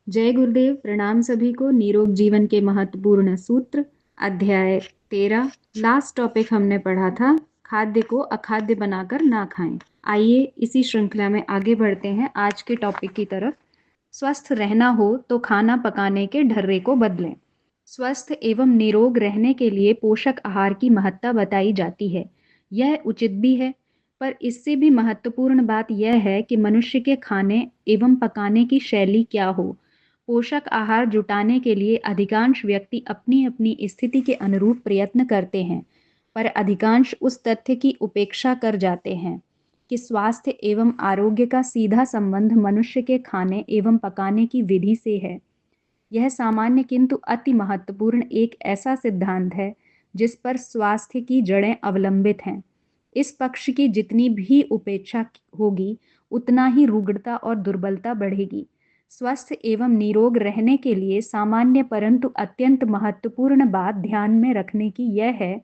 जय गुरुदेव। प्रणाम सभी को। निरोग जीवन के महत्वपूर्ण सूत्र अध्याय 13। लास्ट टॉपिक हमने पढ़ा था खाद्य को अखाद्य बनाकर ना खाएं। आइए इसी श्रृंखला में आगे बढ़ते हैं आज के टॉपिक की तरफ। स्वस्थ रहना हो तो खाना पकाने के ढर्रे को बदलें। स्वस्थ एवं निरोग रहने के लिए पोषक आहार की महत्ता बताई जाती है। यह उचित भी है, पर इससे भी महत्वपूर्ण बात यह है कि मनुष्य के खाने एवं पकाने की शैली क्या हो। पोषक आहार जुटाने के लिए अधिकांश व्यक्ति अपनी अपनी स्थिति के अनुरूप प्रयत्न करते हैं, पर अधिकांश उस तथ्य की उपेक्षा कर जाते हैं कि स्वास्थ्य एवं आरोग्य का सीधा संबंध मनुष्य के खाने एवं पकाने की विधि से है। यह सामान्य किंतु अति महत्वपूर्ण एक ऐसा सिद्धांत है जिस पर स्वास्थ्य की जड़ें अवलंबित हैं। इस पक्ष की जितनी भी उपेक्षा होगी, उतना ही रुग्णता और दुर्बलता बढ़ेगी। स्वस्थ एवं निरोग रहने के लिए सामान्य परंतु अत्यंत महत्वपूर्ण बात ध्यान में रखने की यह है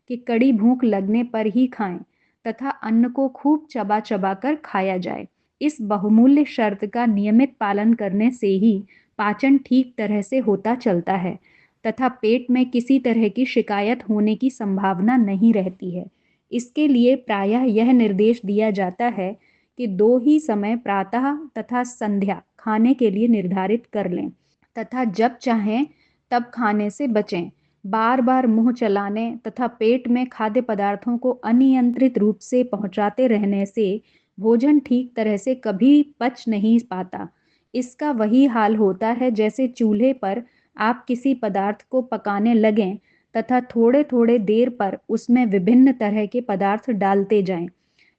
कि कड़ी भूख लगने पर ही खाएं तथा अन्न को खूब चबा चबा कर खाया जाए। इस बहुमूल्य शर्त का नियमित पालन करने से ही पाचन ठीक तरह से होता चलता है तथा पेट में किसी तरह की शिकायत होने की संभावना नहीं रहती है। इसके लिए प्रायः यह निर्देश दिया जाता है कि दो ही समय प्रातः तथा संध्या खाने के लिए निर्धारित कर लें तथा जब चाहें तब खाने से बचें। बार बार मुंह चलाने तथा पेट में खाद्य पदार्थों को अनियंत्रित रूप से पहुंचाते रहने से भोजन ठीक तरह से कभी पच नहीं पाता। इसका वही हाल होता है जैसे चूल्हे पर आप किसी पदार्थ को पकाने लगें तथा थोड़े थोड़े देर पर उसमें विभिन्न तरह के पदार्थ डालते जाएं।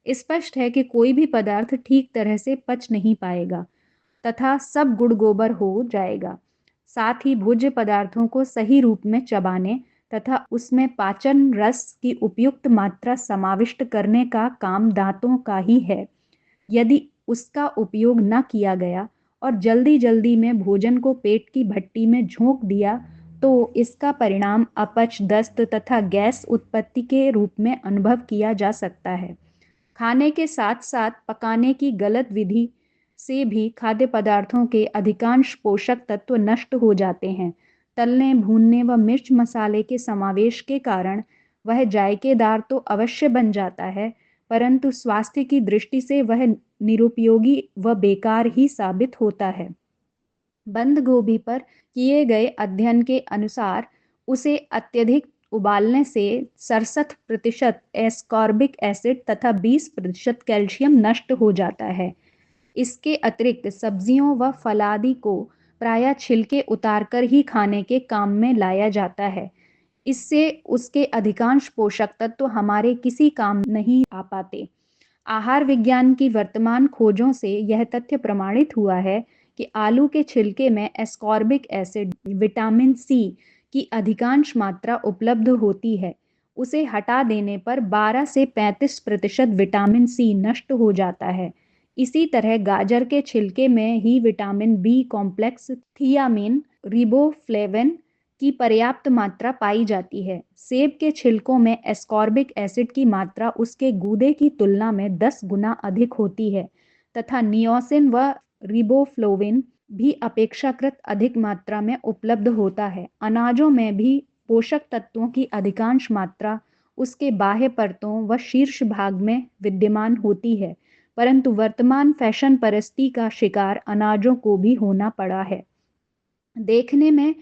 स्पष्ट है कि कोई भी पदार्थ ठीक तरह से पच नहीं पाएगा तथा सब गुड़ गोबर हो जाएगा। साथ ही भोज्य पदार्थों को सही रूप में चबाने तथा उसमें पाचन रस की उपयुक्त मात्रा समाविष्ट करने का काम दांतों का ही है। यदि उसका उपयोग न किया गया और जल्दी जल्दी में भोजन को पेट की भट्टी में झोंक दिया तो इसका परिणाम अपच, दस्त तथा गैस उत्पत्ति के रूप में अनुभव किया जा सकता है। खाने के साथ साथ पकाने की गलत विधि से भी खाद्य पदार्थों के अधिकांश पोषक तत्व नष्ट हो जाते हैं। तलने, भूनने व मिर्च मसाले के समावेश के कारण वह जायकेदार तो अवश्य बन जाता है, परंतु स्वास्थ्य की दृष्टि से वह निरुपयोगी व बेकार ही साबित होता है। बंद गोभी पर किए गए अध्ययन के अनुसार उसे अत्यधिक उबालने से 67% एस्कॉर्बिक एसिड तथा 20% कैल्शियम नष्ट हो जाता है। इसके अतिरिक्त सब्जियों व फलादि को प्रायः छिलके उतारकर ही खाने के काम में लाया जाता है। इससे उसके अधिकांश पोषक तत्व हमारे किसी काम नहीं आ पाते। आहार विज्ञान की वर्तमान खोजों से यह तथ्य प्रमाणित हुआ है कि आलू के छिलके में एस्कॉर्बिक एसिड, विटामिन सी की अधिकांश मात्रा उपलब्ध होती है। उसे हटा देने पर 12 से 35% विटामिन सी नष्ट हो जाता है। इसी तरह गाजर के छिलके में ही vitamin B complex, thiamine, riboflavin की पर्याप्त मात्रा पाई जाती है। सेब के छिलकों में एस्कॉर्बिक एसिड की मात्रा उसके गूदे की तुलना में 10 गुना अधिक होती है तथा नियोसिन व रिबोफ्लोविन भी अपेक्षाकृत अधिक मात्रा में उपलब्ध होता है। अनाजों में भी पोषक तत्वों की अधिकांश मात्रा उसके बाह्य परतों व शीर्ष भाग में विद्यमान होती है, परंतु वर्तमान फैशन परस्ती का शिकार अनाजों को भी होना पड़ा है। देखने में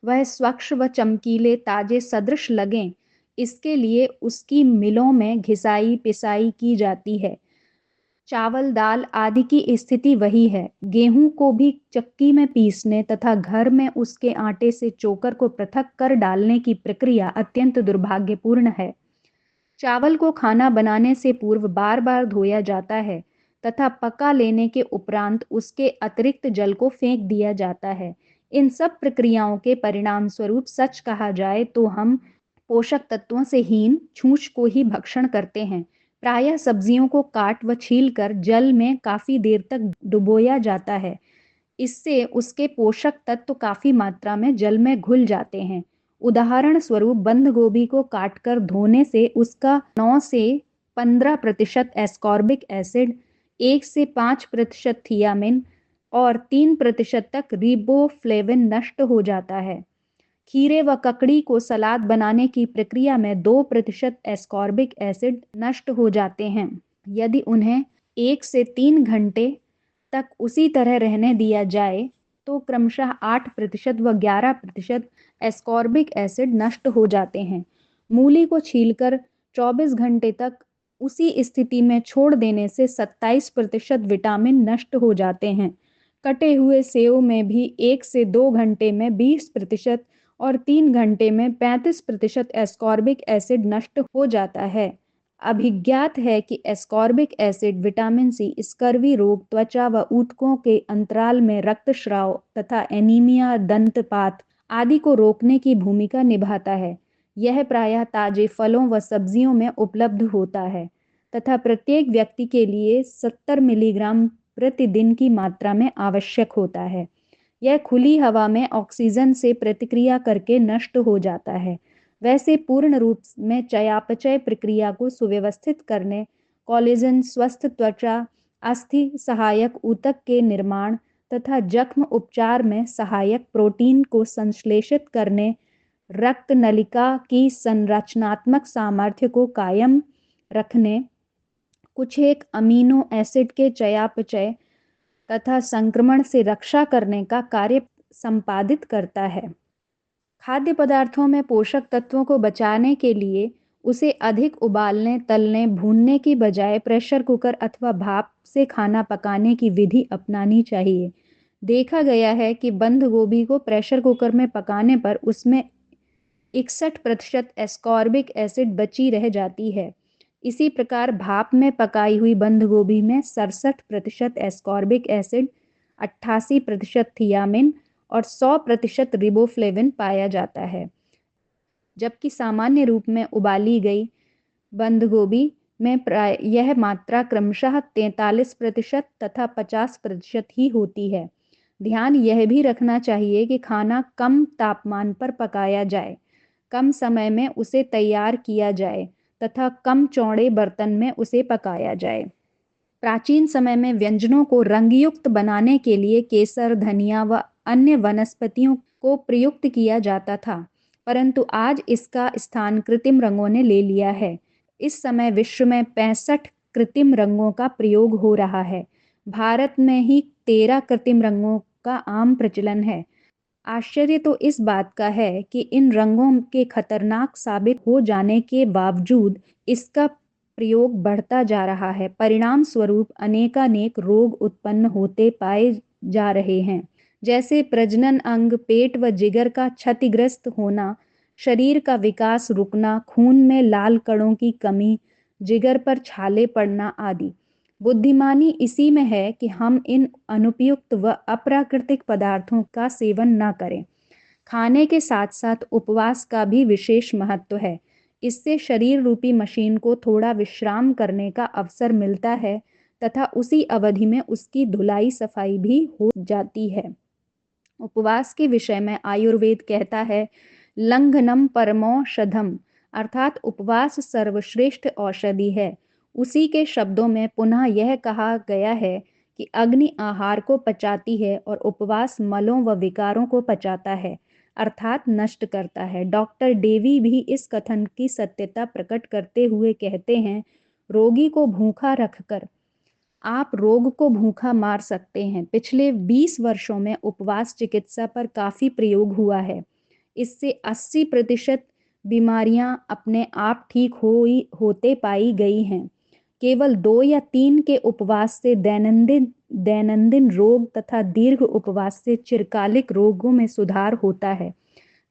वह स्वच्छ व चमकीले ताजे सदृश लगें, इसके लिए उसकी मिलों में घिसाई पिसाई की जाती है। चावल, दाल आदि की स्थिति वही है। गेहूं को भी चक्की में पीसने तथा घर में उसके आटे से चोकर को पृथक कर डालने की प्रक्रिया अत्यंत दुर्भाग्यपूर्ण है। चावल को खाना बनाने से पूर्व बार बार धोया जाता है तथा पका लेने के उपरांत उसके अतिरिक्त जल को फेंक दिया जाता है। इन सब प्रक्रियाओं के परिणाम स्वरूप सच कहा जाए तो हम पोषक तत्वों से हीन छूछ को ही भक्षण करते हैं। प्रायः सब्जियों को काट व छील कर जल में काफी देर तक डुबोया जाता है। इससे उसके पोषक तत्व काफी मात्रा में जल में घुल जाते हैं। उदाहरण स्वरूप बंद गोभी को काटकर धोने से उसका 9 से 15% एस्कॉर्बिक एसिड, 1 से 5% थियामिन और 3% तक रिबोफ्लेविन नष्ट हो जाता है। खीरे व ककड़ी को सलाद बनाने की प्रक्रिया में 2% एस्कॉर्बिक एसिड नष्ट हो जाते हैं। यदि उन्हें 1 से 3 घंटे तक उसी तरह रहने दिया जाए तो क्रमशः 8% व 11% एस्कॉर्बिक एसिड नष्ट हो जाते हैं। मूली को छीलकर 24 घंटे तक उसी स्थिति में छोड़ देने से 27% विटामिन नष्ट हो जाते हैं। कटे हुए सेव में भी 1 से 2 घंटे में 20% और 3 घंटे में 35% एस्कॉर्बिक एसिड नष्ट हो जाता है। अभिज्ञात है कि ascorbic acid vitamin C scurvy रोग, त्वचा व ऊतकों के अंतराल में रक्तस्राव तथा एनीमिया, दंतपात आदि को रोकने की भूमिका निभाता है। यह प्रायः ताजे फलों व सब्जियों में उपलब्ध होता है तथा प्रत्येक व्यक्ति के लिए 70 मिलीग्राम प्रतिदिन की मात्रा में आवश्यक होता है। यह खुली हवा में ऑक्सीजन से प्रतिक्रिया करके नष्ट हो जाता है। वैसे पूर्ण रूप में चयापचय प्रक्रिया को सुव्यवस्थित करने, कोलेजन, स्वस्थ त्वचा, अस्थि सहायक ऊतक के निर्माण तथा जख्म उपचार में सहायक प्रोटीन को संश्लेषित करने, रक्त नलिका की संरचनात्मक सामर्थ्य को कायम रखने, कुछ एक अमीनो एसिड के चयापचय तथा संक्रमण से रक्षा करने का कार्य संपादित करता है। खाद्य पदार्थों में पोषक तत्वों को बचाने के लिए उसे अधिक उबालने, तलने, भूनने की बजाय प्रेशर कुकर अथवा भाप से खाना पकाने की विधि अपनानी चाहिए। देखा गया है कि बंद गोभी को प्रेशर कुकर में पकाने पर उसमें 61% एस्कॉर्बिक एसिड बची रह जाती है। इसी प्रकार भाप में पकाई हुई बंद गोभी में 67% एस्कॉर्बिक एसिड, 88% थियामिन और 100% रिबोफ्लेविन पाया जाता है। जबकि सामान्य रूप में उबाली गई बंद गोभी में यह मात्रा क्रमशः 43% तथा 50% ही होती है। ध्यान यह भी रखना चाहिए कि खाना कम तापमान पर पकाया जाए, कम समय में उसे तैयार किया जाए तथा कम चौड़े बर्तन में उसे पकाया जाए। प्राचीन समय में व्यंजनों को रंगयुक्त बनाने के लिए केसर, धनिया व अन्य वनस्पतियों को प्रयुक्त किया जाता था, परंतु आज इसका स्थान कृत्रिम रंगों ने ले लिया है। इस समय विश्व में 65 कृत्रिम रंगों का प्रयोग हो रहा है। भारत में ही 13 कृत्रिम रंगों का आम प्रचलन है। आश्चर्य तो इस बात का है कि इन रंगों के खतरनाक साबित हो जाने के बावजूद इसका प्रयोग बढ़ता जा रहा है। परिणाम स्वरूप अनेकानेक रोग उत्पन्न होते पाए जा रहे हैं, जैसे प्रजनन अंग, पेट व जिगर का क्षतिग्रस्त होना, शरीर का विकास रुकना, खून में लाल कणों की कमी, जिगर पर छाले पड़ना आदि। बुद्धिमानी इसी में है कि हम इन अनुपयुक्त व अप्राकृतिक पदार्थों का सेवन न करें। खाने के साथ साथ उपवास का भी विशेष महत्व है। इससे शरीर रूपी मशीन को थोड़ा विश्राम करने का अवसर मिलता है तथा उसी अवधि में उसकी धुलाई सफाई भी हो जाती है। उपवास के विषय में आयुर्वेद कहता है, लंघनम परमौषधम, अर्थात उपवास सर्वश्रेष्ठ औषधि है। उसी के शब्दों में पुनः यह कहा गया है कि अग्नि आहार को पचाती है और उपवास मलों व विकारों को पचाता है, अर्थात नष्ट करता है। डॉक्टर डेवी भी इस कथन की सत्यता प्रकट करते हुए कहते हैं, रोगी को भूखा रखकर आप रोग को भूखा मार सकते हैं। पिछले 20 वर्षों में उपवास चिकित्सा पर काफी प्रयोग हुआ है। इससे 80% बीमारियां अपने आप ठीक होते पाई गई हैं। केवल 2 या 3 के उपवास से दैनंदिन रोग तथा दीर्घ उपवास से चिरकालिक रोगों में सुधार होता है।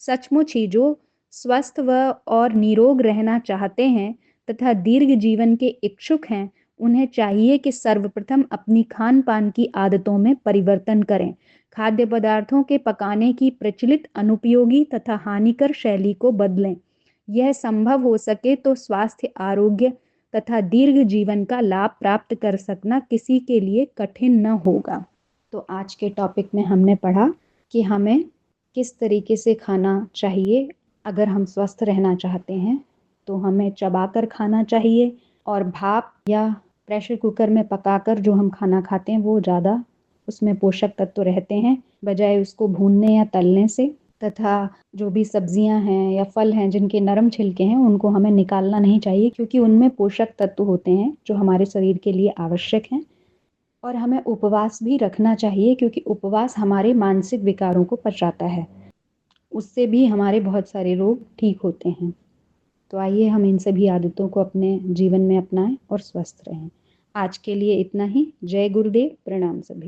सचमुच ही जो स्वस्थ और निरोग रहना चाहते हैं तथा दीर्घ जीवन के इच्छुक हैं, उन्हें चाहिए कि सर्वप्रथम अपनी खान पान की आदतों में परिवर्तन करें। खाद्य पदार्थों के पकाने की प्रचलित अनुपयोगी तथा हानिकर शैली को बदलें। यह संभव हो सके तो स्वास्थ्य, आरोग्य तथा दीर्घ जीवन का लाभ प्राप्त कर सकना किसी के लिए कठिन न होगा। तो आज के टॉपिक में हमने पढ़ा कि हमें किस तरीके से खाना चाहिए। अगर हम स्वस्थ रहना चाहते हैं तो हमें चबाकर खाना चाहिए और भाप या प्रेशर कुकर में पकाकर जो हम खाना खाते हैं वो ज़्यादा उसमें पोषक तत्व रहते हैं, बजाय उसको भूनने या तलने से। तथा जो भी सब्जियां हैं या फल हैं जिनके नरम छिलके हैं उनको हमें निकालना नहीं चाहिए, क्योंकि उनमें पोषक तत्व होते हैं जो हमारे शरीर के लिए आवश्यक हैं। और हमें उपवास भी रखना चाहिए, क्योंकि उपवास हमारे मानसिक विकारों को पचाता है, उससे भी हमारे बहुत सारे रोग ठीक होते हैं। तो आइए हम इन सभी आदतों को अपने जीवन में अपनाएं और स्वस्थ रहें। आज के लिए इतना ही। जय गुरुदेव। प्रणाम सभी।